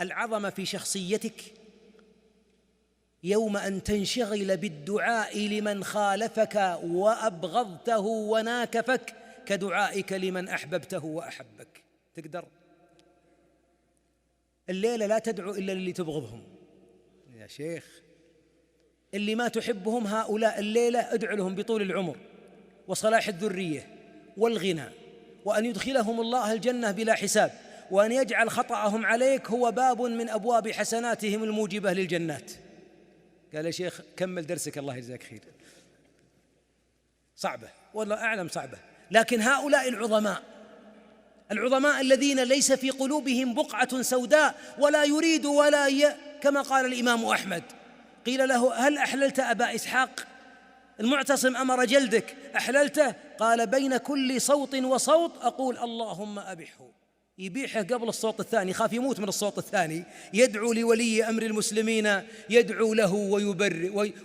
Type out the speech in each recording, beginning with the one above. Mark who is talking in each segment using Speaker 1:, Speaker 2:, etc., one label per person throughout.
Speaker 1: العظمة في شخصيتك يوم أن تنشغل بالدعاء لمن خالفك وأبغضته وناكفك كدعائك لمن أحببته وأحبك. تقدر؟ الليلة لا تدعو إلا للي تبغضهم يا شيخ، اللي ما تحبهم هؤلاء الليلة ادعو لهم بطول العمر وصلاح الذرية والغنى، وأن يدخلهم الله الجنة بلا حساب، وأن يجعل خطأهم عليك هو باب من أبواب حسناتهم الموجبة للجنات. قال يا شيخ كمل درسك الله يجزاك خير. صعبة والله أعلم صعبة، لكن هؤلاء العظماء الذين ليس في قلوبهم بقعة سوداء ولا يريد كما قال الإمام أحمد، قيل له هل أحللت أبا إسحاق؟ المعتصم أمر جلدك أحللته؟ قال بين كل صوت وصوت أقول اللهم أبحه. يبيحه قبل الصوت الثاني، خاف يموت من الصوت الثاني. يدعو لولي أمر المسلمين، يدعو له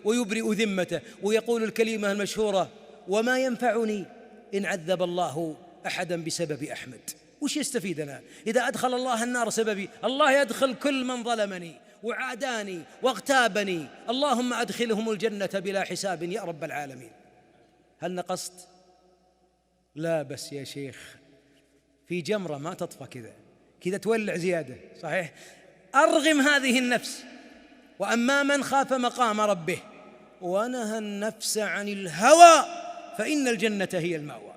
Speaker 1: ويبرئ ذمته، ويقول الكلمة المشهورة وما ينفعني إن عذب الله أحدا بسبب أحمد. وش يستفيد أنا إذا أدخل الله النار سببي؟ الله يدخل كل من ظلمني وعاداني واغتابني، اللهم أدخلهم الجنة بلا حساب يا رب العالمين. هل نقصت؟ لا بس يا شيخ في جمرة ما تطفى كذا تولع زيادة، صحيح؟ أرغم هذه النفس. وأما من خاف مقام ربه ونهى النفس عن الهوى فإن الجنة هي المأوى.